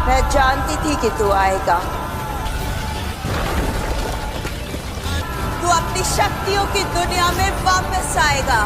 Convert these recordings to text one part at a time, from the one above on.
मैं जानती थी कि तू आएगा। तू अपनी शक्तियों की दुनिया में वापस आएगा।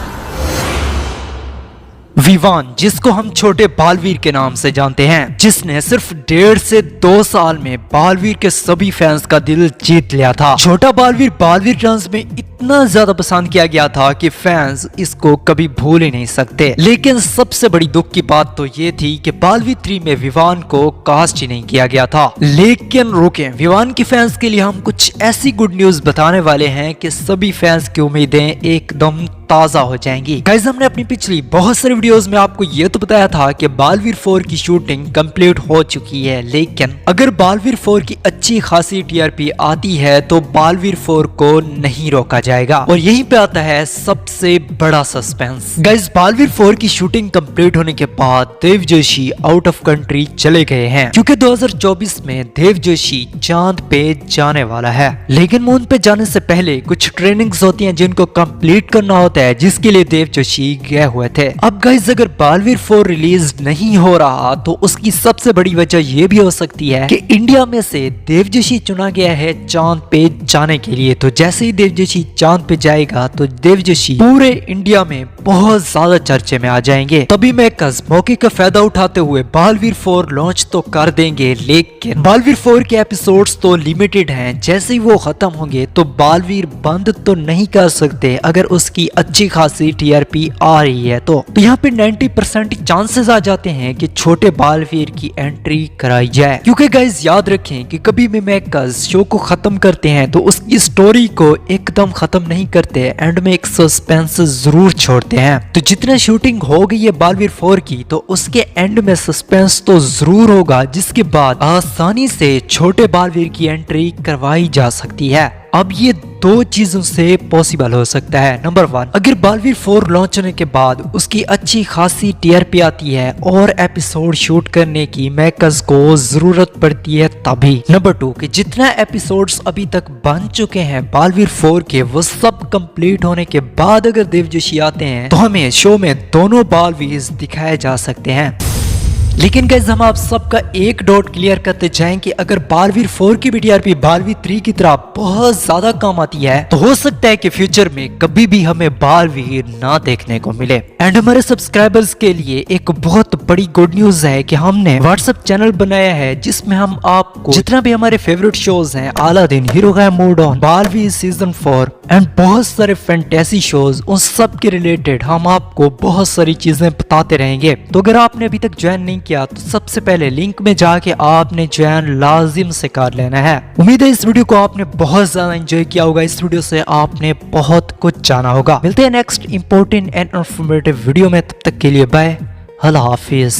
विवान, जिसको हम छोटे बालवीर के नाम से जानते हैं, जिसने सिर्फ 1.5 से 2 साल में बालवीर के सभी फैंस का दिल जीत लिया था। छोटा बालवीर बालवीर डांस में इतना ज्यादा पसंद किया गया था कि फैंस इसको कभी भूल ही नहीं सकते। लेकिन सबसे बड़ी दुख की बात तो ये थी कि बालवीर 3 में विवान को कास्ट ही नहीं किया गया था। लेकिन रुके, विवान के फैंस के लिए हम कुछ ऐसी गुड न्यूज बताने वाले हैं कि सभी फैंस की उम्मीदें एकदम ताजा हो जाएंगी। गाइस, हमने अपनी पिछली बहुत सारी वीडियोस में आपको ये तो बताया था कि बालवीर 4 की शूटिंग कंप्लीट हो चुकी है, लेकिन अगर बालवीर 4 की अच्छी खासी टीआरपी आती है तो बालवीर 4 को नहीं रोका जाएगा। और यहीं पे आता है सबसे बड़ा सस्पेंस। गाइस, बालवीर 4 की शूटिंग कंप्लीट होने के बाद देव जोशी आउट ऑफ कंट्री चले गए हैं, क्योंकि 2024 में देव जोशी चांद पे जाने वाला है। लेकिन मून पे जाने से पहले कुछ ट्रेनिंग्स होती हैं जिनको कंप्लीट करना होता है, जिसके लिए देव जोशी गए हुए थे। अब गाइस, अगर बालवीर 4 रिलीज नहीं हो रहा तो उसकी सबसे बड़ी वजह यह भी हो सकती है कि इंडिया में से देव जोशी चुना गया है चांद पे जाने के लिए। तो जैसे ही देव जोशी चांद पे जाएगा तो देव जोशी पूरे इंडिया में बहुत ज्यादा चर्चे में आ जाएंगे। तभी मेकर्स मौके का फायदा उठाते हुए बालवीर 4 लॉन्च तो कर देंगे, लेकिन बालवीर 4 के एपिसोड्स तो लिमिटेड हैं। जैसे ही वो खत्म होंगे तो बालवीर बंद तो नहीं कर सकते अगर उसकी अच्छी खासी टीआरपी आ रही है। तो यहाँ पे 90% चांसेस आ जाते हैं कि छोटे बालवीर की एंट्री कराई जाए। क्योंकि गाइस, याद रखें कि कभी भी मेकर्स शो को खत्म करते हैं तो उसकी स्टोरी को एकदम खत्म नहीं करते, एंड में एक सस्पेंस जरूर छोड़ते हैं। तो जितना शूटिंग हो गई है बालवीर 4 की, तो उसके एंड में सस्पेंस तो जरूर होगा, जिसके बाद आसानी से छोटे बालवीर की एंट्री करवाई जा सकती है। अब ये 2 चीजों से पॉसिबल हो सकता है। नंबर 1, अगर बालवीर 4 लॉन्च होने के बाद उसकी अच्छी खासी टीआरपी आती है और एपिसोड शूट करने की मेकर्स को जरूरत पड़ती है तभी। नंबर 2, कि जितना एपिसोड्स अभी तक बन चुके हैं बालवीर 4 के, वो सब कंप्लीट होने के बाद अगर देव जोशी आते हैं तो हमें शो में दोनों बालवीर दिखाए जा सकते हैं। लेकिन गाइस, हम आप सबका एक डाउट क्लियर करते जाएं कि अगर बालवीर 4 की भी टीआरपी बालवीर 3 की तरह बहुत ज्यादा कम आती है तो हो सकता है कि फ्यूचर में कभी भी हमें बालवीर ना देखने को मिले। एंड हमारे सब्सक्राइबर्स के लिए एक बहुत बड़ी गुड न्यूज है कि हमने व्हाट्सएप चैनल बनाया है, जिसमें हम आपको जितना भी हमारे फेवरेट शोज हैं, अलादीन, हीरो गाया mood on, Baalveer season 4 and बहुत सारे फैंटेसी शोज, उन सब के रिलेटेड हम आपको बहुत सारी चीजें बताते रहेंगे। तो अगर आपने अभी तक ज्वाइन नहीं किया तो सबसे पहले लिंक में जाके आपने ज्वाइन लाजिम से कर लेना है। उम्मीद है इस वीडियो को आपने बहुत ज्यादा एंजॉय किया होगा। इस वीडियो से आपने बहुत कुछ जाना होगा। मिलते हैं next important and informative video में, तब तक के लिए बाय, अल्लाह हाफिज।